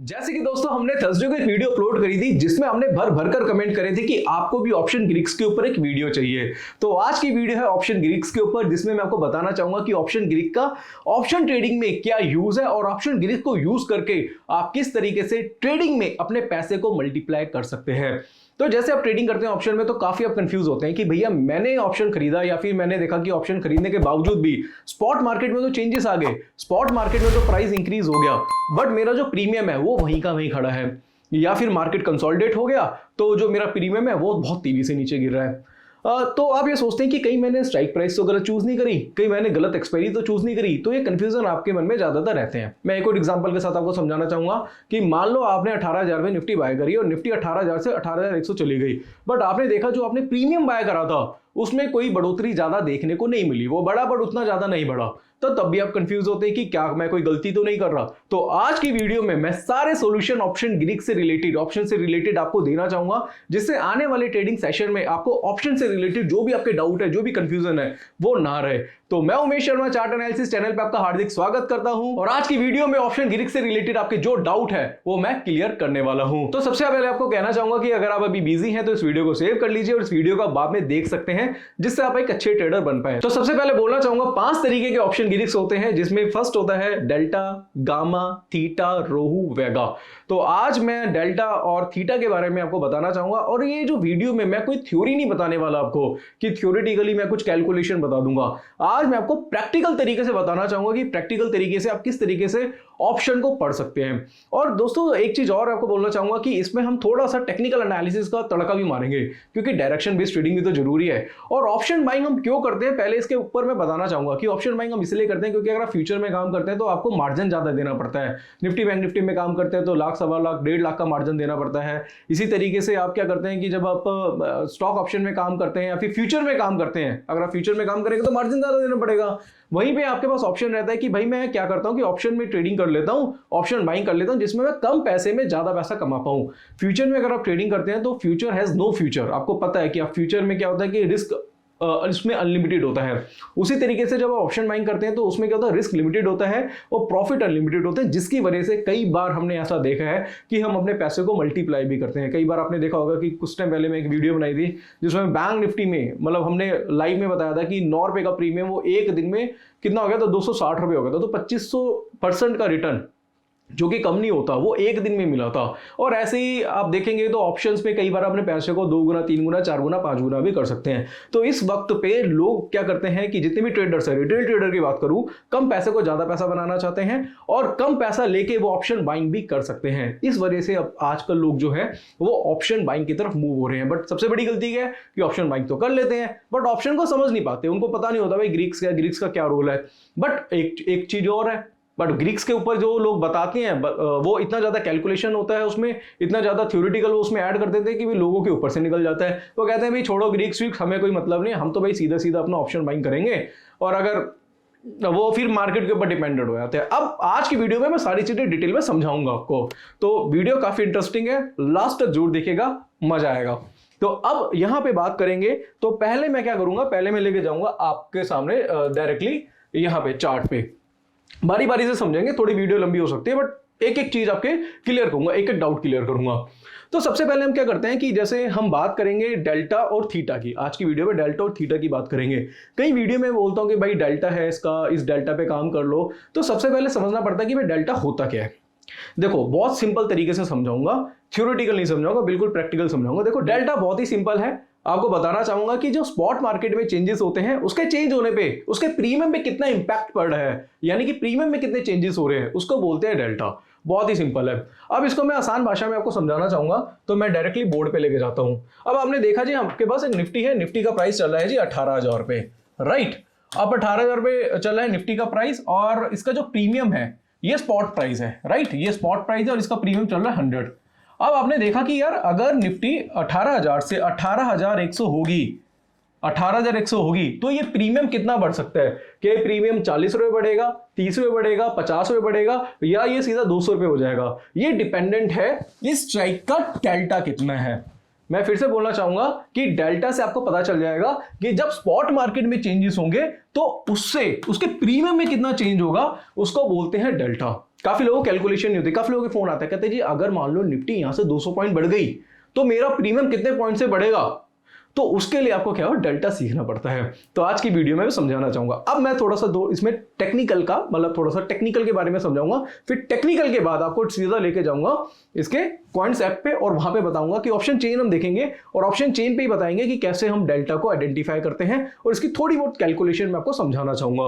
जैसे कि दोस्तों हमने थर्सडे को एक वीडियो अपलोड करी थी जिसमें हमने भर भर कर कमेंट करे थे कि आपको भी ऑप्शन ग्रीक्स के ऊपर एक वीडियो चाहिए। तो आज की वीडियो है ऑप्शन ग्रीक्स के ऊपर, जिसमें मैं आपको बताना चाहूंगा कि ऑप्शन ग्रीक का ऑप्शन ट्रेडिंग में क्या यूज है और ऑप्शन ग्रीक को यूज करके आप किस तरीके से ट्रेडिंग में अपने पैसे को मल्टीप्लाई कर सकते हैं। तो जैसे आप ट्रेडिंग करते हैं ऑप्शन में तो काफी आप कंफ्यूज होते हैं कि भैया मैंने ऑप्शन खरीदा या फिर मैंने देखा कि ऑप्शन खरीदने के बावजूद भी स्पॉट मार्केट में तो चेंजेस आ गए, स्पॉट मार्केट में तो प्राइस इंक्रीज हो गया, बट मेरा जो प्रीमियम है वो वहीं का वहीं खड़ा है, या फिर मार्केट कंसोलिडेट हो गया तो जो मेरा प्रीमियम है वो बहुत तेजी से नीचे गिर रहा है। तो आप ये सोचते हैं कि कहीं मैंने स्ट्राइक प्राइस तो गलत चूज नहीं करी, कहीं मैंने गलत एक्सपायरी तो चूज नहीं करी। तो ये कंफ्यूजन आपके मन में ज्यादातर रहते हैं। मैं एक और एग्जांपल के साथ आपको समझाना चाहूंगा कि मान लो आपने 18,000 में निफ्टी बाय करी और निफ्टी 18,000 से 18,100 चली गई, बट आपने देखा जो आपने प्रीमियम बाय करा था उसमें कोई बढ़ोतरी ज्यादा देखने को नहीं मिली, वो बढ़ा बट उतना ज्यादा नहीं बढ़ा। तो तब भी आप कंफ्यूज होते हैं कि क्या मैं कोई गलती तो नहीं कर रहा। तो आज की वीडियो में मैं सारे सॉल्यूशन ऑप्शन ग्रीक से रिलेटेड, ऑप्शन से रिलेटेड आपको देना चाहूंगा, जिससे आने वाले ट्रेडिंग सेशन में आपको ऑप्शन से रिलेटेड जो भी आपके डाउट है, जो भी कंफ्यूजन है वो ना रहे। तो मैं Umesh Sharma chart analysis channel पे आपका हार्दिक स्वागत करता हूं और आज की वीडियो में ऑप्शन ग्रीक से रिलेटेड आपके जो डाउट है वो मैं क्लियर करने वाला हूं। तो सबसे पहले आपको कहना चाहूंगा कि अगर आप अभी बिजी हैं तो इस वीडियो को सेव कर लीजिए और इस वीडियो को आप बाद में देख सकते हैं, जिससे आप एक अच्छे ट्रेडर बन पाए। तो सबसे पहले बोलना चाहूंगा 5 तरीके के ऑप्शन ग्रीक्स होते हैं, जिसमें फर्स्ट होता है डेल्टा, गामा, थीटा, रोहू, वेगा। तो आज मैं डेल्टा और थीटा के बारे में आपको बताना चाहूंगा और ये जो वीडियो में मैं कोई थ्योरी नहीं बताने वाला आपको कि थ्योरेटिकली मैं कुछ कैलकुलेशन बता दूंगा। आज मैं आपको प्रैक्टिकल तरीके से बताना चाहूंगा कि प्रैक्टिकल तरीके से आप किस तरीके से ऑप्शन को पढ़ सकते हैं। और दोस्तों एक चीज और आपको बोलना चाहूंगा कि इसमें हम थोड़ा सा टेक्निकल एनालिसिस का तड़का भी मारेंगे, क्योंकि डायरेक्शन बेस्ड ट्रेडिंग भी तो जरूरी है। और ऑप्शन बाइंग हम क्यों करते हैं पहले इसके ऊपर मैं बताना चाहूंगा कि ऑप्शन बाइंग हम इसलिए करते हैं क्योंकि अगर आप फ्यूचर में काम करते हैं तो आपको मार्जिन ज्यादा देना पड़ता है। निफ्टी बैंक निफ्टी में काम करते हैं तो लाख, सवा लाख, 1.5 लाख का मार्जिन देना पड़ता है। इसी तरीके से आप क्या करते हैं कि जब आप स्टॉक ऑप्शन में काम करते हैं या फिर फ्यूचर में काम करते हैं, अगर आप फ्यूचर में काम करेंगे तो मार्जिन ज्यादा देना पड़ेगा। वहीं पे आपके पास ऑप्शन रहता है कि भाई मैं क्या करता हूं कि ऑप्शन में ट्रेडिंग कर लेता हूं, ऑप्शन बाइंग कर लेता हूं, जिसमें मैं कम पैसे में ज्यादा पैसा कमा पाऊं। फ्यूचर में अगर आप ट्रेडिंग करते हैं तो फ्यूचर हैज नो फ्यूचर। आपको पता है कि आप फ्यूचर में क्या होता है कि रिस्क इसमें अनलिमिटेड होता है। उसी तरीके से जब आप ऑप्शन बाइंग करते हैं तो उसमें क्या होता है, रिस्क लिमिटेड होता है और प्रॉफिट अनलिमिटेड होते हैं, जिसकी वजह से कई बार हमने ऐसा देखा है कि हम अपने पैसे को मल्टीप्लाई भी करते हैं। कई बार आपने देखा होगा कि कुछ टाइम पहले मैं एक वीडियो बनाई थी जिसमें बैंक निफ्टी में मतलब हमने लाइव में बताया था कि 9 रुपए का प्रीमियम वो एक दिन में कितना हो गया था, 260 रुपए हो गया था। तो 2500% का रिटर्न, जो कि कम नहीं होता, वो एक दिन में मिला था। और ऐसे ही आप देखेंगे तो ऑप्शंस में कई बार अपने पैसे को 2 गुना, 3 गुना, 4 गुना, 5 गुना भी कर सकते हैं। तो इस वक्त पे लोग क्या करते हैं कि जितने भी ट्रेडर्स हैं, रिटेल ट्रेडर की बात करूं, कम पैसे को ज्यादा पैसा बनाना चाहते हैं और कम पैसा लेके वो ऑप्शन बाइंग भी कर सकते हैं। इस वजह से अब आजकल लोग जो है वो ऑप्शन बाइंग की तरफ मूव हो रहे हैं। बट सबसे बड़ी गलती क्या है कि ऑप्शन बाइंग तो कर लेते हैं बट ऑप्शन को समझ नहीं पाते, उनको पता नहीं होता भाई ग्रीक्स का क्या रोल है। बट एक चीज और है, बट ग्रीक्स के ऊपर जो लोग बताते हैं वो इतना ज्यादा कैलकुलेशन होता है उसमें, इतना ज्यादा थ्योरेटिकल वो उसमें ऐड कर देते हैं कि भी लोगों के ऊपर से निकल जाता है। वो कहते हैं भाई छोड़ो ग्रीक्स वीक्स, हमें कोई मतलब नहीं, हम तो भाई सीधा सीधा अपना ऑप्शन बाइंग करेंगे, और अगर वो फिर मार्केट के ऊपर डिपेंडेंट हो जाते हैं। अब आज की वीडियो में मैं सारी चीजें डिटेल में समझाऊंगा आपको, तो वीडियो काफी इंटरेस्टिंग है, लास्ट तक जरूर देखेगा, मजा आएगा। तो अब यहां पे बात करेंगे तो पहले मैं क्या करूंगा, पहले मैं लेके जाऊंगा आपके सामने डायरेक्टली यहां पे चार्ट पे, बारी बारी से समझेंगे, थोड़ी वीडियो लंबी हो सकती है बट एक एक चीज आपके क्लियर करूंगा, एक एक डाउट क्लियर करूंगा। तो सबसे पहले हम क्या करते हैं कि जैसे हम बात करेंगे डेल्टा और थीटा की, आज की वीडियो में डेल्टा और थीटा की बात करेंगे। कई वीडियो में बोलता हूं कि भाई डेल्टा है इसका, इस डेल्टा पे काम कर लो। तो सबसे पहले समझना पड़ता है कि भाई डेल्टा होता क्या है। देखो बहुत सिंपल तरीके से समझाऊंगा, थ्योरेटिकल नहीं समझाऊंगा, बिल्कुल प्रैक्टिकल समझाऊंगा। देखो डेल्टा बहुत ही सिंपल है, आपको बताना चाहूंगा कि जो स्पॉट मार्केट में चेंजेस होते हैं उसके चेंज होने पे उसके प्रीमियम पे कितना इंपैक्ट पड़ रहा है, यानी कि प्रीमियम में कितने चेंजेस हो रहे हैं, उसको बोलते हैं डेल्टा। बहुत ही सिंपल है। अब इसको मैं आसान भाषा में आपको समझाना चाहूंगा, तो मैं डायरेक्टली बोर्ड पे लेके जाता हूं। अब आपने देखा जी आपके पास एक निफ्टी है, निफ्टी का प्राइस चल रहा है जी 18,000 रुपए, राइट। अब 18,000 रुपए चल रहा है निफ्टी का प्राइस और इसका जो प्रीमियम है ये स्पॉट प्राइस है, राइट, ये स्पॉट प्राइस है और इसका प्रीमियम चल रहा है 100। अब आपने देखा कि यार अगर निफ्टी 18,000 से 18,100 होगी, 18,100 होगी, तो ये प्रीमियम कितना बढ़ सकता है, कि प्रीमियम 40 रुपए बढ़ेगा, 30 रुपए बढ़ेगा, 50 रुपए बढ़ेगा, या ये सीधा 200 रुपए हो जाएगा। ये डिपेंडेंट है इस स्ट्राइक का डेल्टा कितना है। मैं फिर से बोलना चाहूंगा कि डेल्टा से आपको पता चल जाएगा कि जब स्पॉट मार्केट में चेंजेस होंगे तो उससे उसके प्रीमियम में कितना चेंज होगा, उसको बोलते हैं डेल्टा। काफी लोगों को कैलकुलेशन नहीं होती, काफी लोगों के फोन आता है, कहते हैं जी अगर मान लो निफ्टी यहां से 200 पॉइंट बढ़ गई तो मेरा प्रीमियम कितने पॉइंट से बढ़ेगा। तो उसके लिए आपको क्या हो, डेल्टा सीखना पड़ता है। तो आज की वीडियो में मैं समझाना चाहूंगा। अब मैं थोड़ा सा इसमें टेक्निकल का मतलब थोड़ा सा टेक्निकल के बारे में समझाऊंगा, फिर टेक्निकल के बाद आपको सीधा लेके जाऊंगा इसके कॉइन्स ऐप पे और वहां पे बताऊंगा कि ऑप्शन चेन हम देखेंगे और ऑप्शन चेन पे ही बताएंगे कि कैसे हम डेल्टा को आइडेंटिफाई करते हैं और इसकी थोड़ी बहुत कैलकुलेशन मैं आपको समझाना चाहूंगा।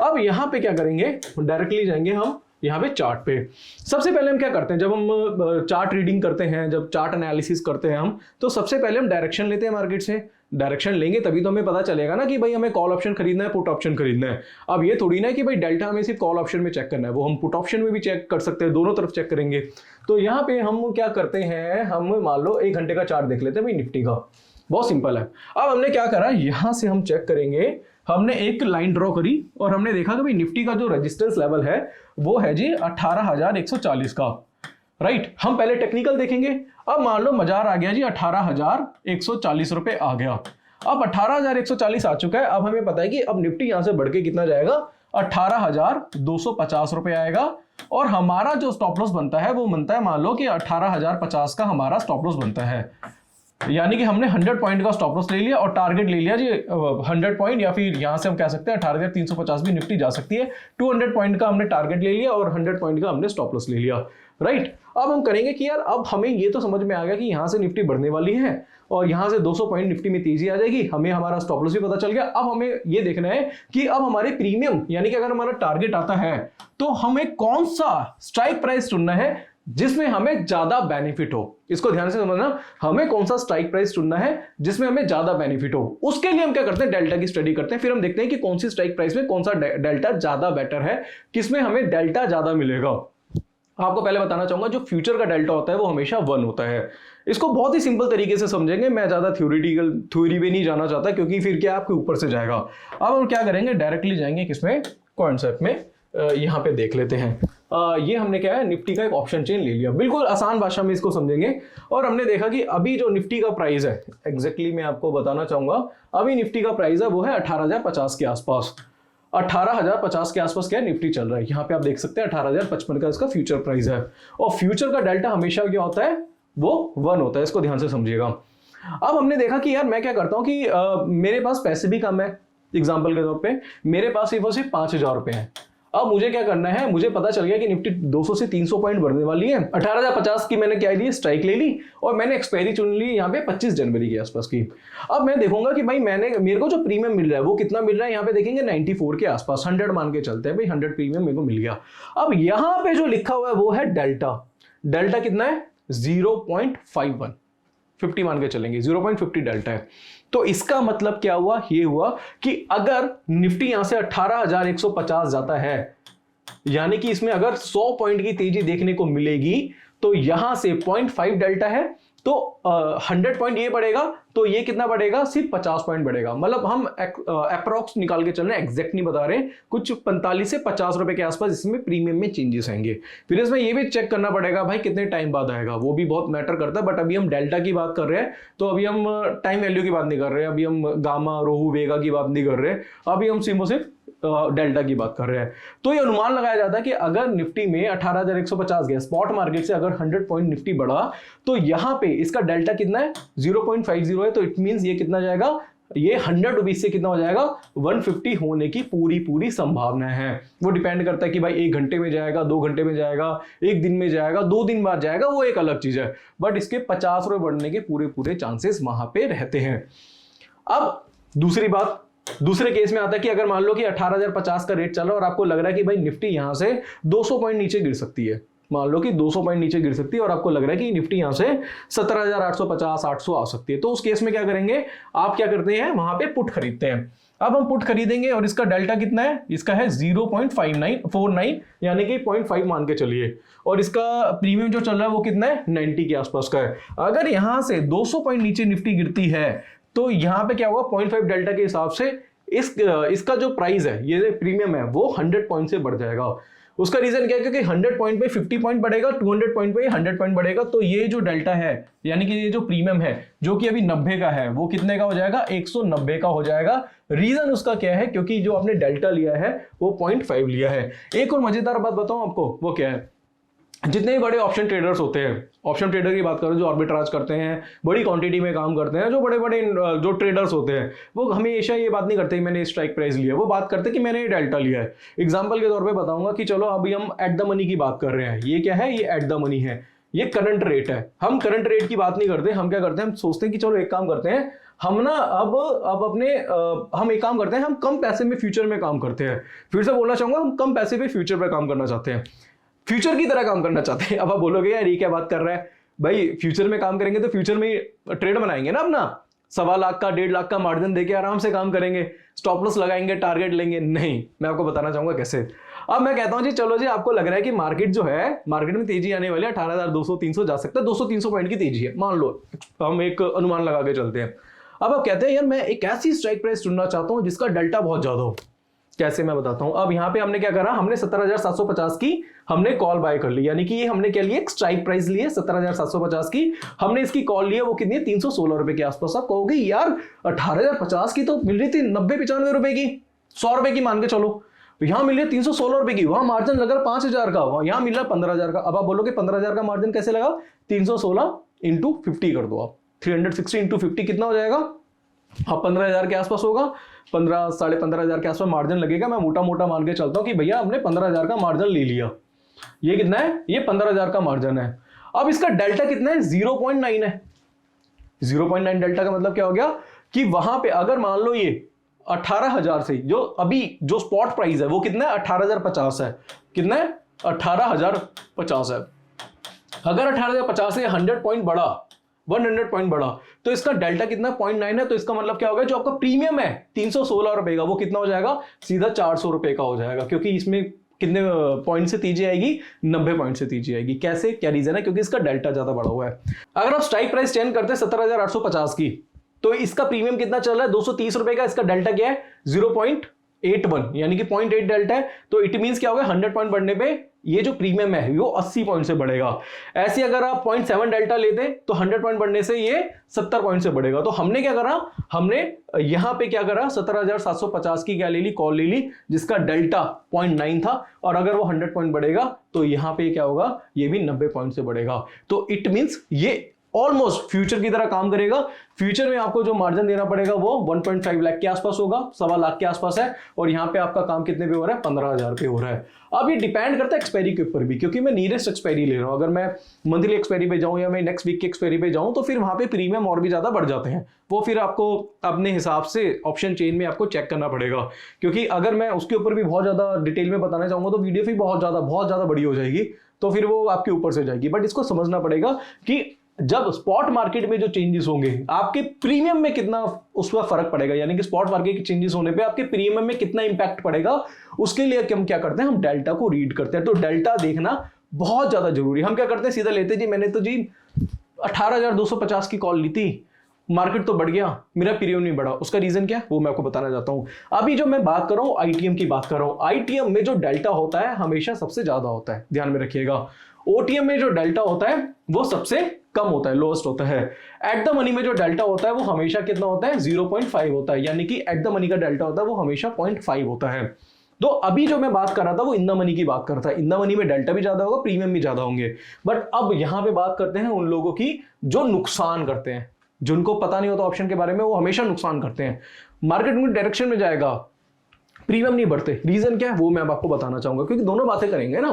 अब यहां पे क्या करेंगे, डायरेक्टली जाएंगे हम यहाँ पे चार्ट पे। सबसे पहले हम क्या करते हैं, जब हम चार्ट रीडिंग करते हैं, जब चार्ट एनालिसिस करते हैं हम, तो सबसे पहले हम डायरेक्शन लेते हैं मार्केट से। डायरेक्शन लेंगे तभी तो हमें पता चलेगा ना कि भाई हमें कॉल ऑप्शन खरीदना है, पुट ऑप्शन खरीदना है। अब ये थोड़ी ना कि भाई डेल्टा हमें सिर्फ कॉल ऑप्शन में चेक करना है, वो हम पुट ऑप्शन में भी चेक कर सकते हैं, दोनों तरफ चेक करेंगे। तो यहाँ पे हम क्या करते हैं, हम मान लो 1 घंटे का चार्ट देख लेते हैं भाई निफ्टी का। बहुत सिंपल है। अब हमने क्या करा, यहां से हम चेक करेंगे, हमने एक लाइन ड्रॉ करी और हमने देखा कि भाई निफ्टी का जो रेजिस्टेंस लेवल है वो है जी 18,140 का। राइट, हम पहले टेक्निकल देखेंगे। अब मान लो मजार आ गया जी 18,140 रुपए आ गया। अब 18,140 आ चुका है। अब हमें पता है कि अब निफ्टी यहां से बढ़ के कितना जाएगा, 18,250 रुपए आएगा। और हमारा जो स्टॉप लॉस बनता है वो बनता है, मान लो कि 18,050 का हमारा स्टॉप लॉस बनता है। यानी कि हमने 100 पॉइंट का स्टॉप लॉस ले लिया और टारगेट ले लिया जी 100 पॉइंट, या फिर यहां से हम कह सकते हैं 18,350 भी निफ्टी जा सकती है। 200 पॉइंट का हमने टारगेट ले लिया और 100 पॉइंट का हमने स्टॉप लॉस ले लिया। राइट, अब हम करेंगे कि यार अब हमें ये तो समझ में आ गया कि यहां से निफ्टी बढ़ने वाली है और यहां से 200 पॉइंट निफ्टी में तेजी आ जाएगी, हमें हमारा स्टॉप लॉस भी पता चल गया। अब हमें ये देखना है कि अब हमारे प्रीमियम यानी कि अगर हमारा टारगेट आता है तो हमें कौन सा स्ट्राइक प्राइस चुनना है जिसमें हमें ज्यादा बेनिफिट हो। इसको ध्यान से समझना, हमें कौन सा स्ट्राइक प्राइस चुनना है जिसमें हमें ज्यादा बेनिफिट हो। उसके लिए हम क्या करते हैं, डेल्टा की स्टडी करते हैं। फिर हम देखते हैं कि कौन सी स्ट्राइक प्राइस में कौन सा डेल्टा ज्यादा बेटर है, किसमें हमें डेल्टा ज्यादा मिलेगा। आपको पहले बताना चाहूंगा, जो फ्यूचर का डेल्टा होता है वो हमेशा 1 होता है। इसको बहुत ही सिंपल तरीके से समझेंगे, मैं ज्यादा थ्योरी पे नहीं जाना चाहता क्योंकि फिर क्या आपके ऊपर से जाएगा। अब हम क्या करेंगे, डायरेक्टली जाएंगे किसमें, कॉन्सेप्ट में। यहां पे देख लेते हैं। ये हमने क्या है, निफ्टी का एक ऑप्शन चेन ले लिया, बिल्कुल आसान भाषा में इसको समझेंगे। और हमने देखा कि अभी जो निफ्टी का प्राइस है, एग्जैक्टली मैं आपको बताना चाहूंगा, अभी निफ्टी का प्राइस है वो है 18,050 के आसपास। 18,050 के आसपास क्या है, निफ्टी चल रहा है। यहाँ पे आप देख सकते हैं 18,055 का इसका फ्यूचर प्राइस है। और फ्यूचर का डेल्टा हमेशा क्या होता है, वो 1 होता है। इसको ध्यान से समझिएगा। अब हमने देखा कि यार मैं क्या करता हूं कि मेरे पास पैसे भी कम है। एग्जाम्पल के तौर पे मेरे पास सिर्फ 5,000 रुपए हैं। अब मुझे क्या करना है, मुझे पता चल गया कि निफ्टी 200 से 300 पॉइंट बढ़ने वाली है। 18,050 की मैंने क्या ली, स्ट्राइक ले ली और मैंने एक्सपायरी चुन ली यहाँ पे 25 जनवरी के आसपास की। अब मैं देखूंगा कि भाई मेरे को जो प्रीमियम मिल रहा है वो कितना मिल रहा है। यहाँ पे देखेंगे 94 के आसपास, 100 मान के चलते हैं भाई, 100 प्रीमियम मेरे को मिल गया। अब यहाँ पे जो लिखा हुआ है वो है डेल्टा। डेल्टा कितना है, 0.51, 50 मान के चलेंगे, 0.50 डेल्टा है। तो इसका मतलब क्या हुआ, ये हुआ कि अगर निफ्टी यहां से 18,150 जाता है, यानी कि इसमें अगर 100 पॉइंट की तेजी देखने को मिलेगी, तो यहां से 0.5 डेल्टा है, तो 100 पॉइंट ये बढ़ेगा, तो ये कितना बढ़ेगा, सिर्फ 50 पॉइंट बढ़ेगा। मतलब हम अप्रॉक्स निकाल के चल रहे हैं, एग्जैक्ट नहीं बता रहे, कुछ 45 से 50 रुपए के आसपास इसमें प्रीमियम में चेंजेस आएंगे। फिर इसमें ये भी चेक करना पड़ेगा भाई कितने टाइम बाद आएगा, वो भी बहुत मैटर करता है। बट अभी हम डेल्टा की बात कर रहे हैं, तो अभी हम टाइम वैल्यू की बात नहीं कर रहे हैं, अभी हम गामा, रोहू, वेगा की बात नहीं कर रहे, अभी हम सिर्फ डेल्टा की बात कर रहे हैं। तो ये अनुमान लगाया जाता है कि अगर निफ्टी में 18,150 गया, स्पॉट मार्केट से अगर 100 पॉइंट निफ्टी बढ़ा, तो यहां पे इसका डेल्टा कितना है, 0.50 है। तो इट मींस ये कितना जाएगा, ये 100 रुपीज से कितना हो जाएगा, 150 होने की पूरी संभावना है। वो डिपेंड करता है कि भाई 1 घंटे में जाएगा, 2 घंटे में जाएगा, 1 दिन में जाएगा, 2 दिन बाद जाएगा, वो एक अलग चीज है। बट इसके 50 रुपए बढ़ने के पूरे चांसेस वहां पे रहते हैं। अब दूसरी बात, दूसरे केस में आता है कि अगर मान लो कि 18,050 का रेट चल रहा है और आपको लग रहा है कि भाई निफ्टी यहां से 200 पॉइंट नीचे गिर सकती है, मान लो कि 200 पॉइंट नीचे गिर सकती है और आपको लग रहा है कि निफ्टी यहां से 17,850, 800 आ सकती है, तो उस केस में क्या करेंगे, आप क्या करते हैं, वहां पे पुट खरीदते हैं। अब हम पुट खरीदेंगे और इसका डेल्टा कितना है, इसका है 0.5949, यानी कि 0.5 मान के चलिए। और इसका प्रीमियम जो चल रहा है वो कितना है, 90 के आसपास का है। अगर यहां से 200 पॉइंट नीचे निफ्टी गिरती है, तो यहां पे क्या होगा, 0.5 डेल्टा के हिसाब से इसका जो प्राइस है, ये प्रीमियम है, वो 100 पॉइंट से बढ़ जाएगा। उसका रीजन क्या है, क्योंकि 100 पॉइंट पे 50 पॉइंट बढ़ेगा, 200 पॉइंट पे 100 पॉइंट बढ़ेगा, तो ये जो डेल्टा है यानी कि ये जो प्रीमियम है जो कि अभी 90 का है वो कितने का हो जाएगा, 190 का हो जाएगा। रीजन उसका क्या है, क्योंकि जो आपने डेल्टा लिया है वो 0.5 लिया है। एक और मजेदार बात बताऊं आपको, वो क्या है, जितने भी बड़े ऑप्शन ट्रेडर्स होते हैं, ऑप्शन ट्रेडर की बात करो जो आर्बिट्राज करते हैं, बड़ी क्वांटिटी में काम करते हैं, जो बड़े बड़े जो ट्रेडर्स होते हैं, वो हमेशा ये बात नहीं करते मैंने स्ट्राइक प्राइस लिया, वो बात करते कि मैंने ये डेल्टा लिया है। एग्जांपल के तौर पे बताऊंगा कि चलो अभी हम एट द मनी की बात कर रहे हैं, ये क्या है, ये एट द मनी है, ये करंट रेट है। हम करंट रेट की बात नहीं करते, हम क्या करते हैं, हम सोचते हैं कि चलो एक काम करते हैं, हम ना अब अपने हम एक काम करते हैं, हम कम पैसे में फ्यूचर में काम करते हैं। फिर से बोलना चाहूंगा, हम कम पैसे में फ्यूचर पे काम करना चाहते हैं, फ्यूचर की तरह काम करना चाहते हैं। अब आप बोलोगे यार ये क्या बात कर रहा है भाई, फ्यूचर में काम करेंगे तो फ्यूचर में ट्रेड बनाएंगे ना अपना, 1.25 लाख का 1.5 लाख का मार्जिन देके आराम से काम करेंगे, स्टॉप लॉस लगाएंगे, टारगेट लेंगे। नहीं, मैं आपको बताना चाहूंगा कैसे। अब मैं कहता हूं जी चलो जी, आपको लग रहा है कि मार्केट जो है, मार्केट में तेजी आने वाली है, 18,200-300 जा सकता है, 200-300 पॉइंट की तेजी है, मान लो, हम एक अनुमान लगा के चलते हैं। अब आप कहते हैं यार मैं एक ऐसी स्ट्राइक प्राइस चुनना चाहता हूं जिसका डेल्टा बहुत ज्यादा हो। कैसे, मैं बताता हूं। अब यहां पे हमने क्या करा, हमने 17,750 की हमने कॉल बाय कर ली, यानी कि ये हमने क्या लिया, एक स्ट्राइक प्राइस लिए 17,750 की, हमने इसकी कॉल ली है, वो कितनी है, 316 रुपए के आसपास। आप कहोगे यार 18,050 की तो मिल रही थी 90-95 रुपए की, 100 रुपए की मान के चलो, तो यहां मिल रही है 316 रुपए की, वहां मार्जिन लगा 5,000 का, यहां मिल रहा है 15,000 का। अब आप बोलोगे 15,000 का मार्जिन कैसे लगा, 316 इंटू 50 कर दो आप, 360 इंटू 50 कितना हो जाएगा, हाँ 15,000 के आसपास होगा, 15,500 के आसपास मार्जिन लगेगा। मैं मोटा मोटा मान के चलता हूं कि भैया हमने 15,000 का मार्जिन ले लिया, ये कितना है, ये 15,000 का मार्जिन है। अब इसका डेल्टा कितना है, 0.9 है। 0.9 डेल्टा का मतलब क्या हो गया कि वहां पे अगर मान लो ये 18,000 से, जो अभी जो स्पॉट प्राइस है वो कितना है, 18,050 है, कितना है, 18,050 है। अगर 18,050 से 100 पॉइंट बढ़ा, 100 पॉइंट बढ़ा, तो इसका डेल्टा कितना 0.9 है, तो इसका मतलब क्या होगा, जो आपका प्रीमियम है 316 रुपए का, वो कितना हो जाएगा, सीधा 400 रुपए का हो जाएगा, क्योंकि इसमें कितने पॉइंट से तेजी आएगी, 90 पॉइंट से तेजी आएगी। कैसे, क्या रीजन है, क्योंकि इसका डेल्टा ज्यादा बढ़ा हुआ है। अगर आप स्ट्राइक प्राइस चेंज करते हैं 17,850 की, तो इसका प्रीमियम कितना चल रहा है, 230 रुपए का, इसका डेल्टा क्या है 0.81, यानी कि 0.8 डेल्टा है। तो इट मींस क्या होगा, 100 पॉइंट बढ़ने पे ये जो प्रीमियम है वो 80 पॉइंट से बढ़ेगा। ऐसे अगर आप 0.7 डेल्टा लेते तो 100 पॉइंट बढ़ने से ये 70 पॉइंट से बढ़ेगा। तो हमने क्या करा, हमने यहां पे क्या करा, 17,750 की क्या ले ली, कॉल ले ली, जिसका डेल्टा 0.9 था, और अगर वो 100 पॉइंट बढ़ेगा तो यहां पे क्या होगा, ये भी 90 पॉइंट से बढ़ेगा। तो इट मींस ये ऑलमोस्ट फ्यूचर की तरह काम करेगा। फ्यूचर में आपको जो मार्जिन देना पड़ेगा वो 1.5 लाख के आसपास होगा, 1.25 लाख के आसपास है, और यहां पे आपका काम कितने पे हो रहा है, 15,000 पे हो रहा है। अब ये डिपेंड करता है एक्सपायरी के ऊपर भी, क्योंकि मैं नीयरेस्ट एक्सपायरी ले रहा हूं। अगर मैं मंथली एक्सपायरी पे जाऊं या मैं नेक्स्ट वीक की एक्सपायरी पे जाऊं, तो फिर वहां पे प्रीमियम और भी ज्यादा बढ़ जाते हैं। वो फिर आपको अपने हिसाब से ऑप्शन चेन में आपको चेक करना पड़ेगा, क्योंकि अगर मैं उसके ऊपर भी बहुत ज्यादा डिटेल में बताना चाहूंगा तो वीडियो भी बहुत ज्यादा बड़ी हो जाएगी, तो फिर वो आपके ऊपर से जाएगी। बट इसको समझना पड़ेगा कि जब स्पॉट मार्केट में जो चेंजेस होंगे, आपके प्रीमियम में कितना उस पर फर्क पड़ेगा, यानी कि स्पॉट मार्केट के चेंजेस होने पे आपके प्रीमियम में कितना इंपैक्ट पड़ेगा, उसके लिए हम क्या करते हैं, हम डेल्टा को रीड करते हैं। तो डेल्टा देखना बहुत ज्यादा जरूरी है। हम क्या करते हैं, सीधा लेते जी, मैंने तो जी 18,250 की कॉल ली थी, मार्केट तो बढ़ गया, मेरा प्रीमियम नहीं बढ़ा। उसका रीजन क्या है वो मैं आपको बताना चाहता हूं। अभी जो मैं बात कर रहा हूं आईटीएम की बात कर रहा हूं, आईटीएम में जो डेल्टा होता है हमेशा सबसे ज्यादा होता है, ध्यान में रखिएगा। ओटीएम में जो डेल्टा होता है वो सबसे कम होता है, लोएस्ट होता है। एट द मनी में जो डेल्टा होता है वो हमेशा कितना होता है, 0.5 होता है, यानी कि एट द मनी का डेल्टा होता है वो हमेशा 0.5 होता है। तो अभी जो मैं बात कर रहा था वो इन द मनी की बात करता है। इन द मनी में डेल्टा भी ज्यादा होगा, प्रीमियम भी ज्यादा होंगे। बट अब यहां पे बात करते हैं उन लोगों की जो नुकसान करते हैं, जिनको पता नहीं होता ऑप्शन के बारे में, वो हमेशा नुकसान करते हैं। मार्केट में डायरेक्शन में जाएगा, प्रीमियम नहीं बढ़ते, रीजन क्या है वो मैं अब आपको बताना चाहूंगा, क्योंकि दोनों बातें करेंगे ना।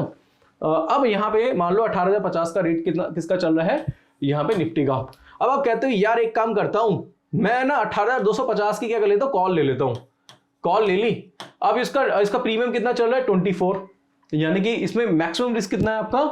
अब यहां पे मान लो 18,050 का रेट कितना किसका चल रहा है, यहां पे निफ्टी का। अब आप कहते हो यार एक काम करता हूं मैं ना 18,250 की क्या कर लेता हूं, कॉल ले लेता हूं। कॉल ले ली, अब इसका प्रीमियम कितना चल रहा है, 24, यानी कि इसमें मैक्सिमम रिस्क कितना है आपका,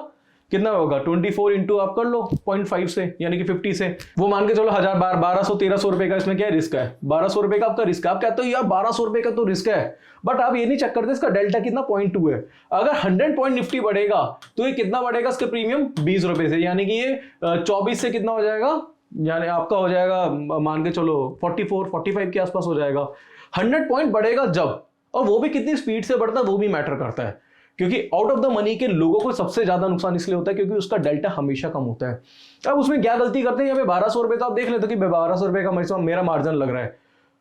कितना होगा 24 इंटू आप कर लो 0.5 से, यानी कि 50 से, वो मान के चलो 1,200-1,300 रुपए का इसमें क्या रिस्क है, 1,200 रुपए का आपका रिस्क है। आप कहते हो यार 1,200 रुपए का तो रिस्क है, बट आप ये नहीं चेक करते इसका डेल्टा कितना 0.2 है। अगर 100 पॉइंट निफ्टी बढ़ेगा तो ये कितना बढ़ेगा, इसका प्रीमियम 20 रुपए से, यानी कि ये 24 से कितना हो जाएगा, यानी आपका हो जाएगा मान के चलो 44-45 के आसपास हो जाएगा। 100 पॉइंट बढ़ेगा जब, और वो भी कितनी स्पीड से बढ़ता है वो भी मैटर करता है, क्योंकि आउट ऑफ द मनी के लोगों को सबसे ज्यादा नुकसान इसलिए होता है क्योंकि उसका डेल्टा हमेशा कम होता है। अब उसमें क्या गलती करते हैं, यहाँ पे 1200 रुपए तो आप देख लेते हो कि 1200 रुपए का मेरा मार्जिन लग रहा है,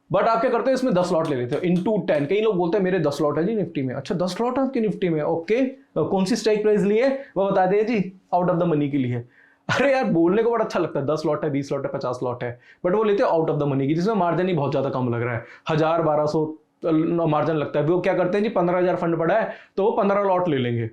बट आप क्या करते हो इसमें 10 लॉट ले लेते हो इनटू 10। कई लोग बोलते हैं मेरे 10 लॉट है जी निफ्टी में। अच्छा 10 लॉट है आपके निफ्टी में, ओके कौन सी स्ट्राइक प्राइस ली है वो बता दें जी, आउट ऑफ द मनी के लिए। अरे यार बोलने को बड़ा अच्छा लगता है 10 लॉट है 20 लॉट है 50 लॉट है, बट वो लेते हैं आउट ऑफ द मनी की जिसमें मार्जिन ही बहुत ज्यादा कम लग रहा है, 1000-1200 मार्जिन लगता है। वो क्या करते हैं जी 15,000 फंड पड़ा है तो वो 15 लॉट ले लेंगे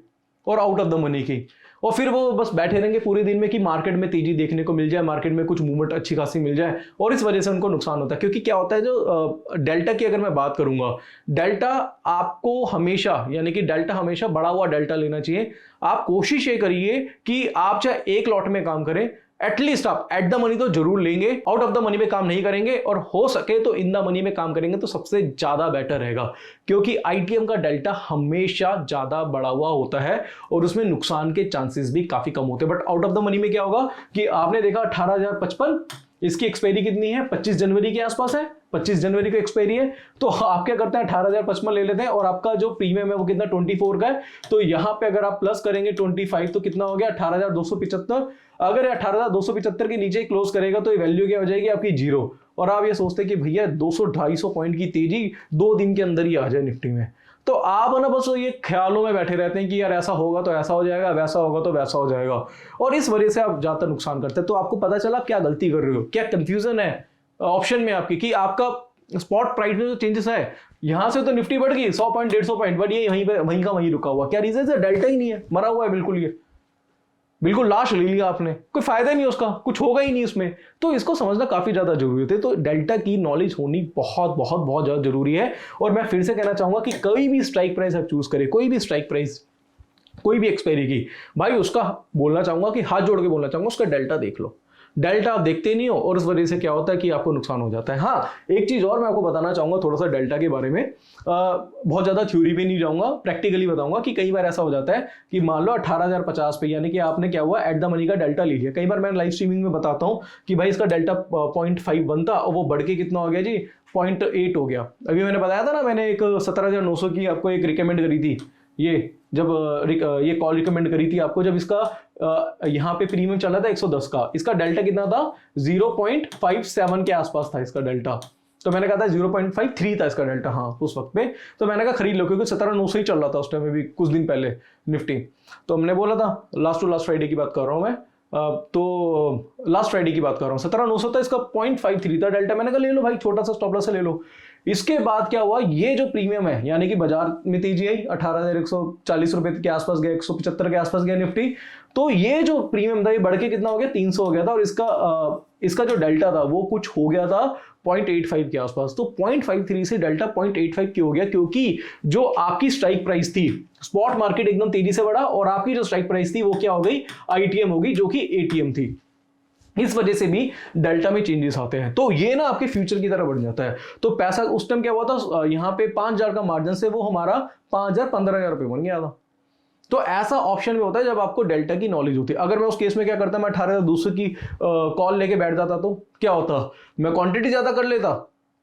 और आउट ऑफ द मनी की, और फिर वो बस बैठे रहेंगे पूरे दिन में कि मार्केट में तेजी देखने को मिल जाए, मार्केट में कुछ मूवमेंट अच्छी खासी मिल जाए, और इस वजह से उनको नुकसान होता है। क्योंकि क्या होता है जो डेल्टा की अगर मैं बात करूंगा, डेल्टा आपको हमेशा यानी कि डेल्टा हमेशा बढ़ा हुआ डेल्टा लेना चाहिए। आप कोशिश ये करिए कि आप चाहे एक लॉट में काम करें, एटलीस्ट आप एट द मनी तो जरूर लेंगे, आउट ऑफ द मनी में काम नहीं करेंगे, और हो सके तो इन द मनी में काम करेंगे तो सबसे ज्यादा बेटर रहेगा। क्योंकि आईटीएम का डेल्टा हमेशा ज्यादा बढ़ा हुआ होता है और उसमें नुकसान के चांसेस भी काफी कम होते हैं। But out of the money में क्या होगा कि आपने देखा 18,055, इसकी एक्सपायरी कितनी है 25 जनवरी के आसपास है, 25 जनवरी को एक्सपायरी है, तो आप क्या करते हैं 18,055 ले लेते हैं, और आपका जो प्रीमियम है वो कितना 24 का है, तो यहां पे अगर आप प्लस करेंगे 25 तो कितना हो गया 18,275। अगर 18,275 के नीचे क्लोज करेगा तो ये वैल्यू क्या हो जाएगी आपकी 0, और आप ये सोचते हैं कि भैया 200-250 पॉइंट की तेजी 2 दिन के अंदर ही आ जाए निफ्टी में, तो आप ना बस ये ख्यालों में बैठे रहते हैं कि यार ऐसा होगा तो ऐसा हो जाएगा, वैसा होगा तो वैसा हो जाएगा, और इस वजह से आप ज्यादा नुकसान करते हैं। तो आपको पता चला आप क्या गलती कर रहे हो, क्या कंफ्यूजन है ऑप्शन में आपकी कि आपका स्पॉट प्राइस में जो चेंजेस है, यहां से तो निफ्टी बढ़ गई 100 पॉइंट 150 पॉइंट, बट ये वहीं का वहीं रुका हुआ। क्या रीजन है, डेल्टा ही नहीं है, मरा हुआ है बिल्कुल, ये बिल्कुल लाश ले लिया आपने, कोई फायदा नहीं उसका, कुछ होगा ही नहीं उसमें। तो इसको समझना काफी ज्यादा जरूरी होता है। तो डेल्टा की नॉलेज होनी बहुत बहुत बहुत ज्यादा जरूरी है। और मैं फिर से कहना चाहूंगा कि कोई भी स्ट्राइक प्राइस आप चूज करें, कोई भी स्ट्राइक प्राइस, कोई भी एक्सपायरी की, भाई उसका बोलना चाहूंगा कि हाथ जोड़ के बोलना चाहूंगा उसका डेल्टा देख लो। डेल्टा आप देखते नहीं हो और उस वजह से क्या होता है कि आपको नुकसान हो जाता है। हाँ एक चीज और मैं आपको बताना चाहूंगा थोड़ा सा डेल्टा के बारे में, बहुत ज्यादा थ्योरी पे नहीं जाऊंगा, प्रैक्टिकली बताऊंगा कि कई बार ऐसा हो जाता है कि मान लो 18,050 पे, यानी कि आपने क्या हुआ एट द मनी का डेल्टा ले लिया। कई बार मैं लाइव स्ट्रीमिंग में बताता हूँ कि भाई इसका डेल्टा 0.5 बनता और वो बढ़ के कितना हो गया जी 0.8 हो गया। अभी मैंने बताया था ना, मैंने एक 17,900 की आपको एक रिकमेंड करी थी, ये जब ये कॉल रिकमेंड करी थी आपको, जब इसका यहाँ पे प्रीमियम चला था 110 का, इसका डेल्टा कितना था 0.57 के आसपास था इसका डेल्टा, तो मैंने कहा था 0.53 था इसका डेल्टा हाँ उस वक्त पे, तो मैंने कहा खरीद लो क्योंकि 17,900 ही चल रहा था उस टाइम में भी कुछ दिन पहले निफ्टी। तो हमने बोला था लास्ट टू लास्ट फ्राइडे की बात कर रहा हूँ मैं, तो लास्ट फ्राइडे की बात कर रहा हूँ 17,900 था इसका 0.53 था डेल्टा, मैंने कहा ले लो भाई छोटा सा स्टॉप लॉस ले लो। इसके बाद क्या हुआ, ये जो प्रीमियम है यानी कि बाजार में तेजी आई 18,140 रुपए के आसपास गया, 175 के आसपास गया निफ्टी, तो ये जो प्रीमियम था ये बढ़ के कितना हो गया 300 हो गया था, और इसका जो डेल्टा था वो कुछ हो गया था 0.85 के आसपास। तो 0.53 से डेल्टा 0.85 क्यों हो गया, क्योंकि जो आपकी स्ट्राइक प्राइस थी, स्पॉट मार्केट एकदम तेजी से बढ़ा और आपकी जो स्ट्राइक प्राइस थी वो क्या हो गई आईटीएम हो गई जो कि एटीएम थी। इस वजह से भी डेल्टा में चेंजेस आते हैं, तो ये ना आपके फ्यूचर की तरह बढ़ जाता है। तो पैसा उस टाइम क्या हुआ था, यहाँ पे 5,000 का मार्जिन से वो हमारा 5,000 15,000 रुपए बन गया था। तो ऐसा ऑप्शन में होता है जब आपको डेल्टा की नॉलेज होती है। अगर मैं उस केस में क्या करता, मैं 18,200 की कॉल लेके बैठ जाता तो क्या होता, मैं क्वांटिटी ज्यादा कर लेता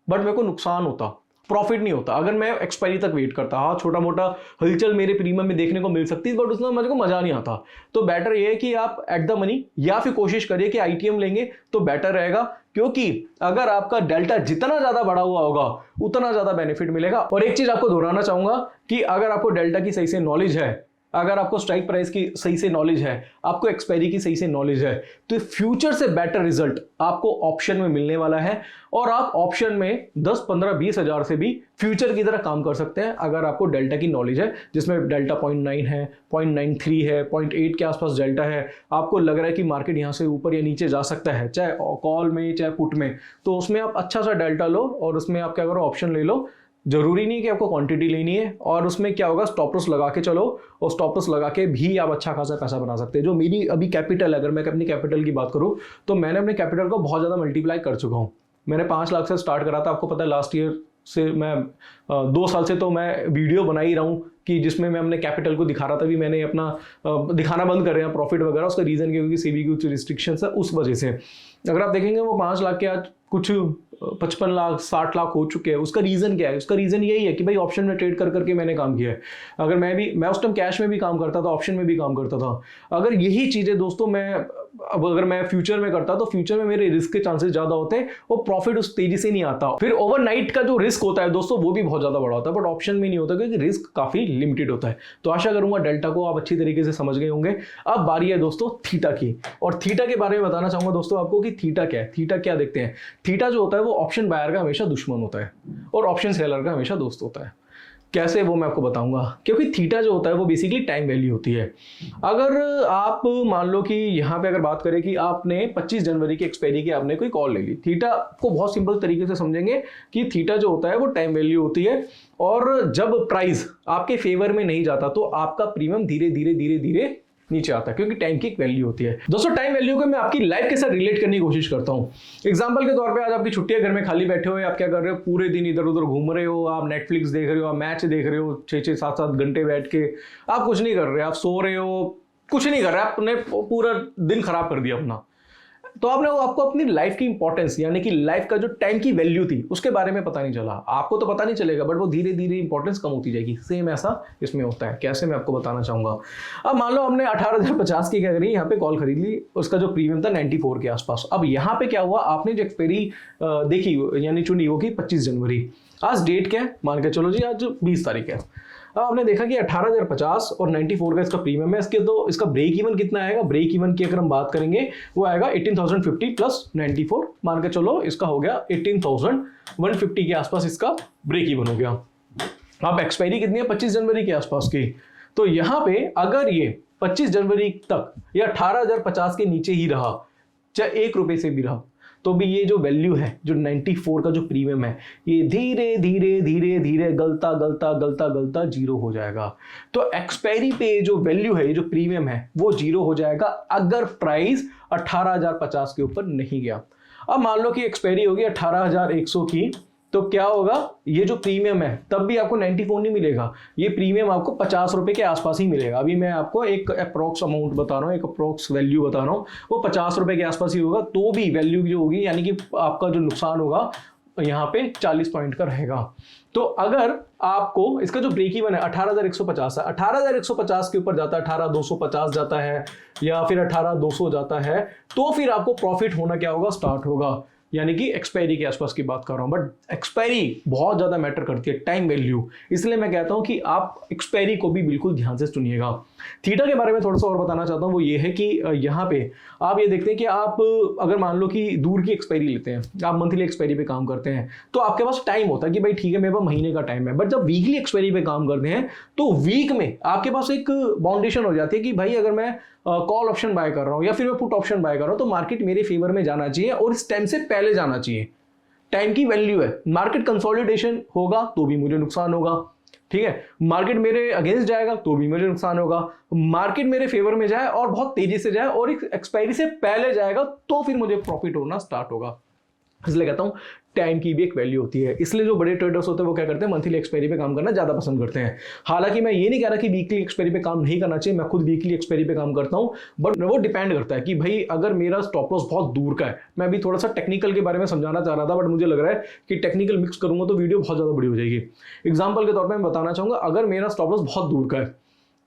बट मेरे को नुकसान होता, प्रॉफिट नहीं होता। अगर मैं एक्सपायरी तक वेट करता, हाँ छोटा मोटा हलचल मेरे प्रीमियम में देखने को मिल सकती है बट उसमें मुझे को मजा नहीं आता। तो बेटर ये है कि आप एट द मनी या फिर कोशिश करिए कि आईटीएम लेंगे तो बेटर रहेगा, क्योंकि अगर आपका डेल्टा जितना ज्यादा बढ़ा हुआ होगा उतना ज्यादा बेनिफिट मिलेगा। और एक चीज आपको दोहराना चाहूंगा कि अगर आपको डेल्टा की सही से नॉलेज है, अगर आपको स्ट्राइक प्राइस की सही से नॉलेज है, आपको एक्सपायरी की सही से नॉलेज है, तो फ्यूचर से बेटर रिजल्ट आपको ऑप्शन में मिलने वाला है। और आप ऑप्शन में 10, 15, 20 हजार से भी फ्यूचर की तरह काम कर सकते हैं अगर आपको डेल्टा की नॉलेज है, जिसमें डेल्टा 0.9 है, 0.93 है, 0.8 के आसपास डेल्टा है। आपको लग रहा है कि मार्केट यहाँ से ऊपर या नीचे जा सकता है, चाहे कॉल में चाहे पुट में, तो उसमें आप अच्छा सा डेल्टा लो और उसमें आप क्या करो ऑप्शन ले लो। जरूरी नहीं कि आपको क्वांटिटी लेनी है, और उसमें क्या होगा स्टॉप लॉस लगा के चलो, और स्टॉप लॉस लगा के भी आप अच्छा खासा पैसा बना सकते हैं। जो मेरी अभी कैपिटल है, अगर मैं अपनी कैपिटल की बात करूं तो मैंने अपने कैपिटल को बहुत ज़्यादा मल्टीप्लाई कर चुका हूं। मैंने 5 लाख से स्टार्ट करा था, आपको पता है लास्ट ईयर से मैं 2 साल से तो मैं वीडियो बना ही रहा हूँ कि जिसमें मैं अपने कैपिटल को दिखा रहा था। भी मैंने अपना दिखाना बंद कर रहे हैं प्रॉफिट वगैरह, उसका रीज़न क्योंकि सेबी की कुछ रिस्ट्रिक्शंस है उस वजह से। अगर आप देखेंगे वो 5 लाख के आज कुछ 55 लाख 60 लाख हो चुके हैं। उसका रीज़न क्या है? उसका रीज़न यही है कि भाई ऑप्शन में ट्रेड कर करके मैंने काम किया है। अगर मैं उस टाइम कैश में भी काम करता था, ऑप्शन में भी काम करता था। अगर यही चीज़ें दोस्तों अगर मैं फ्यूचर में करता तो फ्यूचर में मेरे रिस्क के चांसेस ज़्यादा होते हैं, वो प्रॉफिट उस तेजी से नहीं आता। फिर ओवरनाइट का जो रिस्क होता है दोस्तों वो भी बहुत ज़्यादा बड़ा होता है, बट ऑप्शन में नहीं होता क्योंकि रिस्क काफ़ी लिमिटेड होता है। तो आशा करूंगा डेल्टा को आप अच्छी तरीके से समझ गए होंगे। अब बारी है दोस्तों थीटा की, और थीटा के बारे में बताना चाहूंगा दोस्तों आपको कि थीटा क्या है। थीटा क्या देखते हैं? थीटा जो होता है वो ऑप्शन बायर का हमेशा दुश्मन होता है और ऑप्शन सेलर का हमेशा दोस्त होता है। कैसे, वो मैं आपको बताऊंगा। क्योंकि थीटा जो होता है वो बेसिकली टाइम वैल्यू होती है। अगर आप मान लो कि यहाँ पे अगर बात करें कि आपने 25 जनवरी की एक्सपायरी की आपने कोई कॉल ले ली, थीटा को बहुत सिंपल तरीके से समझेंगे कि थीटा जो होता है वो टाइम वैल्यू होती है, और जब प्राइस आपके फेवर में नहीं जाता तो आपका प्रीमियम धीरे धीरे धीरे धीरे नीचे आता है, क्योंकि टाइम की एक वैल्यू होती है। दोस्तों टाइम वैल्यू को मैं आपकी लाइफ के साथ रिलेट करने की कोशिश करता हूं। एग्जांपल के तौर पे आज आपकी छुट्टी है, घर में खाली बैठे हो, आप क्या कर रहे हो? पूरे दिन इधर उधर घूम रहे हो, आप नेटफ्लिक्स देख रहे हो, आप मैच देख रहे हो 6-6 7-7 घंटे बैठ के, आप कुछ नहीं कर रहे, आप सो रहे हो, कुछ नहीं कर रहे, आपने पूरा दिन खराब कर दिया अपना। तो आपको अपनी लाइफ की इंपॉर्टेंस, यानी कि लाइफ का जो टाइम की वैल्यू थी उसके बारे में पता नहीं चला। आपको तो पता नहीं चलेगा, बट वो धीरे धीरे इंपॉर्टेंस कम होती जाएगी। सेम ऐसा इसमें होता है। कैसे, मैं आपको बताना चाहूंगा। अब मान लो हमने 18,050 की क्या करी, यहाँ पे कॉल खरीद ली, उसका जो प्रीमियम था 94 के आसपास। अब यहाँ पे क्या हुआ, आपने जो एक्सपायरी देखी यानी चुनी वो की 25 जनवरी। आज डेट क्या है, मान के चलो जी आज 20 तारीख है। अब आपने देखा कि 18,050 और 94 का इसका प्रीमियम है। इसका ब्रेक इवन कितना आएगा? ब्रेक इवन की अगर हम बात करेंगे वो आएगा 18,050 प्लस 94, मान के चलो इसका हो गया 18,150 के आसपास इसका ब्रेक इवन हो गया। अब एक्सपायरी कितनी है? 25 जनवरी के आसपास की। तो यहाँ पे अगर ये 25 जनवरी तक या 18,050 के नीचे ही रहा, चाहे 1 रुपए से भी रहा, तो भी ये जो वैल्यू है, जो 94 का जो प्रीमियम है, ये धीरे धीरे धीरे धीरे गलता गलता गलता गलता जीरो हो जाएगा। तो एक्सपायरी पे जो वैल्यू है, ये जो प्रीमियम है, वो जीरो हो जाएगा अगर प्राइस 18,050 के ऊपर नहीं गया। अब मान लो कि एक्सपायरी होगी 18,100 की, तो क्या होगा, ये जो प्रीमियम है तब भी आपको 94 नहीं मिलेगा, ये प्रीमियम आपको 50 रुपए के आसपास ही मिलेगा। अभी मैं आपको एक अप्रोक्स अमाउंट बता रहा हूँ, एक अप्रोक्स वैल्यू बता रहा हूँ, वो 50 रुपए के आसपास ही होगा। तो भी वैल्यू जो होगी, यानी कि आपका जो नुकसान होगा यहाँ पे 40 पॉइंट का रहेगा। तो अगर आपको इसका जो ब्रेक इवन है 18,150 है, 18,150 के ऊपर जाता है, 18,250 जाता है या फिर 18,200 जाता है, तो फिर आपको प्रॉफिट होना क्या होगा, स्टार्ट होगा। यानी कि एक्सपायरी के आसपास की बात कर रहा हूं। बट एक्सपायरी बहुत ज्यादा मैटर करती है, टाइम वैल्यू। इसलिए मैं कहता हूं कि आप एक्सपायरी को भी बिल्कुल ध्यान से सुनिएगा। थीटा के बारे में थोड़ा सा और बताना चाहता हूं, वो ये है कि यहाँ पे आप ये देखते हैं कि आप अगर मान लो कि दूर की एक्सपायरी लेते हैं, आप मंथली एक्सपायरी पे काम करते हैं, तो आपके पास टाइम होता है कि भाई ठीक है मेरे पास महीने का टाइम है। बट जब वीकली एक्सपायरी पे काम करते हैं तो वीक में आपके पास एक बाउंडेशन हो जाती है कि भाई अगर मैं कॉल ऑप्शन बाय कर रहा हूं या फिर मैं पुट ऑप्शन बाय कर रहा हूं, तो मार्केट मेरे फेवर में जाना चाहिए और इस टाइम से पहले जाना चाहिए। टाइम की वैल्यू है। मार्केट कंसोलिडेशन होगा तो भी मुझे नुकसान होगा, ठीक है। मार्केट मेरे अगेंस्ट जाएगा तो भी मुझे नुकसान होगा। मार्केट मेरे फेवर में जाए और बहुत तेजी से जाए और एक्सपायरी से पहले जाएगा तो फिर मुझे प्रॉफिट होना स्टार्ट होगा। इसलिए कहता हूं टाइम की भी एक वैल्यू होती है। इसलिए जो बड़े ट्रेडर्स होते हैं वो क्या करते हैं, मंथली एक्सपायरी पे काम करना ज्यादा पसंद करते हैं। हालांकि मैं ये नहीं कह रहा कि वीकली एक्सपायरी पे काम नहीं करना चाहिए, मैं खुद वीकली एक्सपायरी पे काम करता हूं, बट वो डिपेंड करता है कि भाई अगर मेरा स्टॉप लॉस बहुत दूर का है। मैं अभी थोड़ा सा टेक्निकल के बारे में समझाना चाह रहा था, बट मुझे लग रहा है कि टेक्निकल मिक्स करूंगा तो वीडियो बहुत ज्यादा बड़ी हो जाएगी। एग्जाम्पल के तौर पर मैं बताना चाहूंगा, अगर मेरा स्टॉप लॉस बहुत दूर का है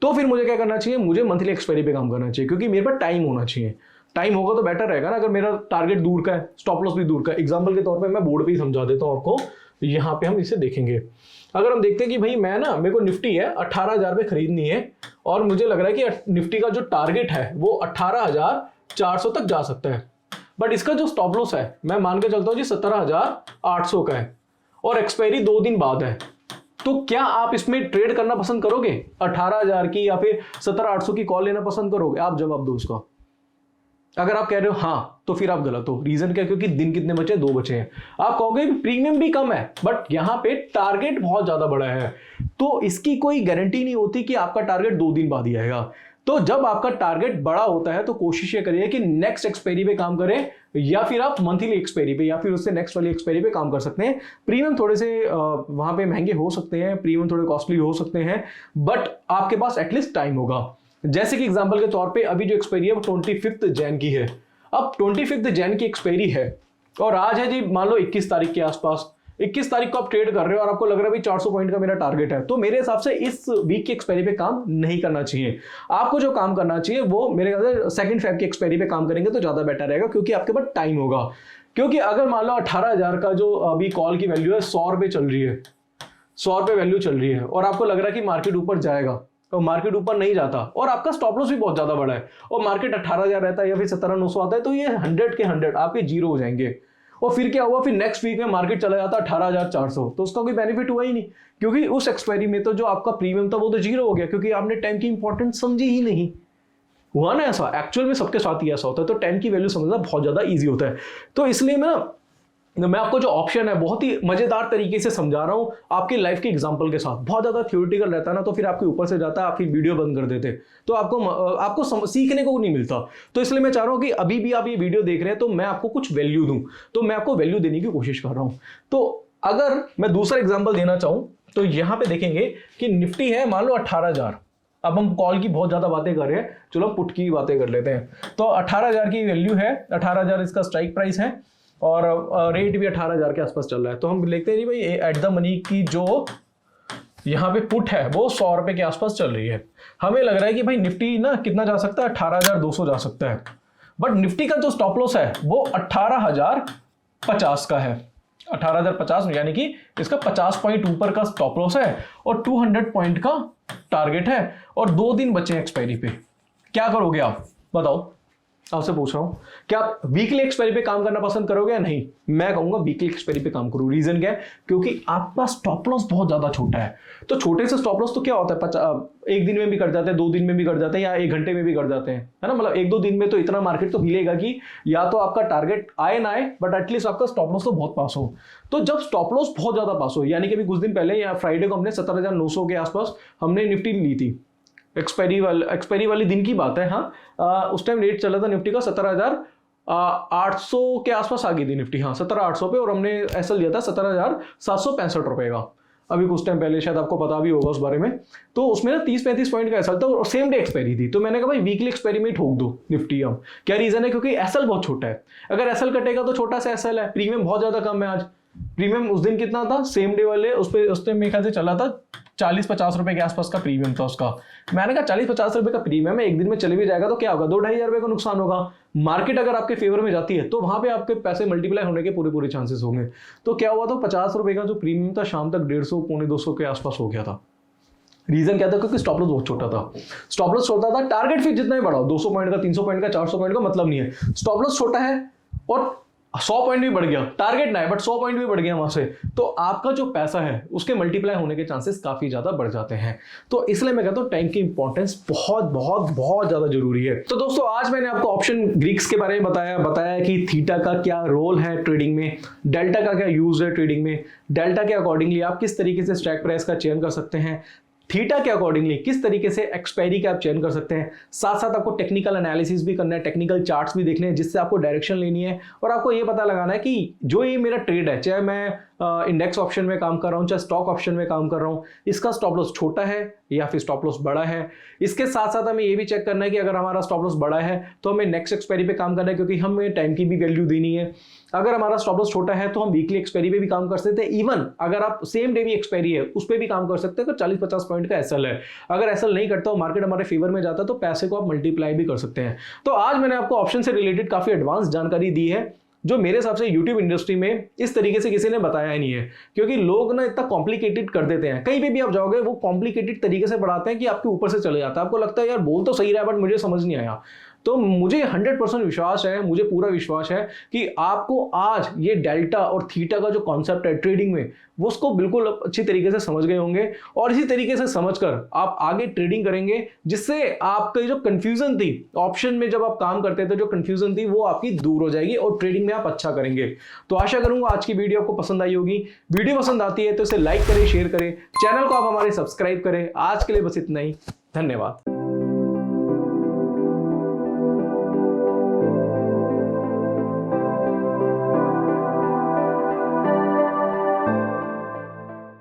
तो फिर मुझे क्या करना चाहिए, मुझे मंथली एक्सपायरी पे काम करना चाहिए, क्योंकि मेरे पास टाइम होना चाहिए। टाइम होगा तो बेटर रहेगा ना। अगर मेरा टारगेट दूर का है, स्टॉप लॉस भी दूर का है। एग्जांपल के तौर पे मैं बोर्ड पे ही समझा देता हूं आपको, यहाँ पे हम इसे देखेंगे। अगर हम देखते हैं कि भाई मेरे को निफ्टी है 18,000 पे खरीदनी है और मुझे लग रहा है कि निफ्टी का जो टारगेट है वो 18,400 तक जा सकता है, बट इसका जो स्टॉप लॉस है मैं मान के चलता हूँ जी 17,800 का है और एक्सपायरी 2 दिन बाद है, तो क्या आप इसमें ट्रेड करना पसंद करोगे 18,000 की या फिर 17,800 की कॉल लेना पसंद करोगे? आप जवाब दो उसका। अगर आप कह रहे हो हाँ, तो फिर आप गलत हो। रीजन क्या? क्योंकि दिन कितने बचे? 2 बचे हैं। आप कहोगे प्रीमियम भी कम है बट यहां पे टारगेट बहुत ज्यादा बड़ा है, तो इसकी कोई गारंटी नहीं होती कि आपका टारगेट 2 दिन बाद ही आएगा। तो जब आपका टारगेट बड़ा होता है तो कोशिश ये करिए कि नेक्स्ट एक्सपायरी पे काम करें, या फिर आप मंथली एक्सपायरी पे या फिर उससे नेक्स्ट वाली एक्सपायरी पे काम कर सकते हैं। प्रीमियम थोड़े से वहां पे महंगे हो सकते हैं, प्रीमियम थोड़े कॉस्टली हो सकते हैं, बट आपके पास एटलीस्ट टाइम होगा। जैसे कि एग्जांपल के तौर पे अभी जो एक्सपायरी है वो 25 जैन की है। अब 25 जैन की एक्सपायरी है और आज है जी मान लो 21 तारीख के आसपास, 21 तारीख को आप ट्रेड कर रहे हो और आपको लग रहा है भाई 400 पॉइंट का मेरा टारगेट है, तो मेरे हिसाब से इस वीक की एक्सपायरी पे काम नहीं करना चाहिए। आपको जो काम करना चाहिए वो मेरे ख्याल से सेकंड फेब की एक्सपायरी पे काम करेंगे तो ज्यादा बेटर रहेगा, क्योंकि आपके पास टाइम होगा। क्योंकि अगर मान लो 18,000 का जो अभी कॉल की वैल्यू है 100 रुपये चल रही है, 100 रुपये वैल्यू चल रही है, और आपको लग रहा है कि मार्केट ऊपर जाएगा, और मार्केट ऊपर नहीं जाता, और आपका स्टॉप लॉस भी बहुत ज्यादा बड़ा है, और मार्केट 18,000 रहता है या फिर 17,900 आता है, तो ये 100 के 100 आपके जीरो हो जाएंगे। और फिर क्या हुआ, फिर नेक्स्ट वीक में मार्केट चला जाता 18,400, तो उसका कोई बेनिफिट हुआ ही नहीं, क्योंकि उस एक्सपायरी में तो जो आपका प्रीमियम था वो तो जीरो हो गया, क्योंकि आपने टाइम की इंपॉर्टेंस समझी ही नहीं। हुआ ना ऐसा, एक्चुअल में सबके साथ ही ऐसा होता है, तो टाइम की वैल्यू समझना बहुत ज्यादा ईजी होता है। तो इसलिए मैं आपको जो ऑप्शन है बहुत ही मजेदार तरीके से समझा रहा हूं आपकी लाइफ के एग्जांपल के साथ। बहुत ज्यादा थ्योरेटिकल रहता है ना, तो फिर आपके ऊपर से जाता है, आप फिर वीडियो बंद कर देते, तो आपको सीखने को नहीं मिलता। तो इसलिए मैं चाह रहा हूं कि अभी भी आप ये वीडियो देख रहे हैं तो मैं आपको कुछ वैल्यू दूं, तो मैं आपको वैल्यू देने की कोशिश कर रहा हूं। तो अगर मैं दूसरा एग्जाम्पल देना चाहूं तो यहां पर देखेंगे कि निफ्टी है मान लो 18,000। अब हम कॉल की बहुत ज्यादा बातें कर रहे हैं, चलो पुट की बातें कर लेते हैं। तो 18,000 की वैल्यू है, 18,000 इसका स्ट्राइक प्राइस है, और रेट भी 18,000 के आसपास चल रहा है। तो हम लिखते हैं जी भाई एट द मनी की जो यहाँ पे पुट है वो 100 रुपए के आसपास चल रही है। हमें लग रहा है कि भाई निफ्टी ना कितना जा सकता है, 18,200 जा सकता है, बट निफ्टी का जो स्टॉप लॉस है वो 18,050 का है। 18,050 यानी कि इसका 50 पॉइंट ऊपर का स्टॉप लॉस है और 200 पॉइंट का टारगेट है, और 2 दिन बचे हैं एक्सपायरी पे। क्या करोगे आप बताओ, आपसे पूछ रहा हूं, क्या आप वीकली एक्सपायरी पे काम करना पसंद करोगे या नहीं? मैं कहूंगा वीकली एक्सपायरी पे काम करो। रीजन क्या है, क्योंकि आपका स्टॉप लॉस बहुत ज्यादा छोटा है। तो छोटे से स्टॉप लॉस तो क्या होता है, एक दिन में भी कट जाते हैं, 2 दिन में भी कट जाते हैं, या 1 घंटे में भी कट जाते हैं, है ना। मतलब 1-2 दिन में तो इतना मार्केट तो हिलेगा कि या तो आपका टारगेट आए ना आए, बट एटलीस्ट आपका स्टॉप लॉस तो बहुत पास हो। तो जब स्टॉप लॉस बहुत ज्यादा पास हो, यानी कि अभी कुछ दिन पहले या फ्राइडे को हमने 17,900 के आसपास हमने निफ्टी ली थी, एक्सपायरी वाली दिन की बात है। हाँ, उस टाइम रेट चला था निफ्टी का 17,800 के आसपास आ गई थी निफ्टी, हाँ 17,800 पे, और हमने एसएल लिया था 17,765 रुपए का, अभी कुछ टाइम पहले, शायद आपको पता भी होगा उस बारे में। तो उसमें ना 30-35 पॉइंट का एसएल था और सेम डे एक्सपायरी थी। तो मैंने कहा भाई वीकली एक्सपायरी में ठोक दो निफ्टी। हम क्या रीजन है, क्योंकि एसएल बहुत छोटा है, अगर एसएल कटेगा तो छोटा सा एसएल है, प्रीमियम बहुत ज्यादा कम है। आज प्रीमियम उस दिन कितना था, सेम डे वाले उस टाइम मेरे ख्याल से चला था 40-50 रुपए के आसपास का प्रीमियम था उसका। मैंने कहा 40-50 रुपए का प्रीमियम है, एक दिन में चले भी जाएगा तो क्या होगा, 2-2.5 हजार रुपए का नुकसान होगा। मार्केट अगर आपके फेवर में जाती है तो वहां पे आपके पैसे मल्टीप्लाई होने के पूरे चांसेस होंगे। तो क्या हुआ था, 50 रुपए का जो प्रीमियम था शाम तक 150 पौने 200 के आसपास हो गया था। रीजन क्या था, क्योंकि स्टॉप लॉस बहुत छोटा था। स्टॉप लॉस छोटा था, टारगेट फिर जितना ही बढ़ाओ, 200 पॉइंट का, 300 पॉइंट का, 400 पॉइंट का मतलब नहीं है। स्टॉप लॉस छोटा है और 100 पॉइंट भी बढ़ गया, टारगेट ना है बट 100 पॉइंट भी बढ़ गया वहां से, तो आपका जो पैसा है उसके मल्टीप्लाई होने के चांसेस काफी ज्यादा बढ़ जाते हैं। तो इसलिए मैं कहता हूं टाइम की इंपॉर्टेंस बहुत बहुत बहुत ज्यादा जरूरी है। तो दोस्तों आज मैंने आपको ऑप्शन ग्रीक्स के बारे में बताया कि थीटा का क्या रोल है ट्रेडिंग में, डेल्टा का क्या यूज है ट्रेडिंग में, डेल्टा के अकॉर्डिंगली आप किस तरीके से स्ट्राइक प्राइस का चयन कर सकते हैं, थीटा के अकॉर्डिंगली किस तरीके से एक्सपायरी का आप चयन कर सकते हैं। साथ साथ आपको टेक्निकल एनालिसिस भी करना है, टेक्निकल चार्ट्स भी देखने हैं, जिससे आपको डायरेक्शन लेनी है और आपको ये पता लगाना है कि जो ये मेरा ट्रेड है, चाहे मैं इंडेक्स ऑप्शन में काम कर रहा हूं, चाहे स्टॉक ऑप्शन में काम कर रहा हूं, इसका स्टॉप लॉस छोटा है या फिर स्टॉप लॉस बड़ा है। इसके साथ साथ हमें ये भी चेक करना है कि अगर हमारा स्टॉप लॉस बड़ा है तो हमें नेक्स्ट एक्सपायरी पे काम करना है, क्योंकि हमें टाइम की भी वैल्यू देनी है। अगर हमारा स्टॉप लॉस छोटा है तो हम वीकली एक्सपायरी पे भी काम कर सकते हैं, इवन अगर आप सेम डे भी एक्सपायरी है उस पर भी काम कर सकते हैं। अगर 40-50 पॉइंट का एसएल है, अगर एसएल नहीं करता हो, मार्केट हमारे फेवर में जाता है, तो पैसे को आप मल्टीप्लाई भी कर सकते हैं। तो आज मैंने आपको ऑप्शन से रिलेटेड काफी एडवांस जानकारी दी है, जो मेरे हिसाब से यूट्यूब इंडस्ट्री में इस तरीके से किसी ने बताया ही नहीं है, क्योंकि लोग ना इतना कॉम्प्लिकेटेड कर देते हैं। कहीं पे भी आप जाओगे वो कॉम्प्लिकेटेड तरीके से बढ़ाते हैं कि आपके ऊपर से चले जाता है, आपको लगता है यार बोल तो सही रहा है बट मुझे समझ नहीं आया। तो मुझे 100% विश्वास है, मुझे पूरा विश्वास है कि आपको आज ये डेल्टा और थीटा का जो कॉन्सेप्ट है ट्रेडिंग में, वो उसको बिल्कुल अच्छी तरीके से समझ गए होंगे, और इसी तरीके से समझकर आप आगे ट्रेडिंग करेंगे, जिससे आपकी जो कंफ्यूजन थी ऑप्शन में जब आप काम करते थे, जो कंफ्यूजन थी वो आपकी दूर हो जाएगी और ट्रेडिंग में आप अच्छा करेंगे। तो आशा करूंगा आज की वीडियो आपको पसंद आई होगी। वीडियो पसंद आती है तो इसे लाइक करें, शेयर करें, चैनल को आप हमारे सब्सक्राइब करें। आज के लिए बस इतना ही, धन्यवाद।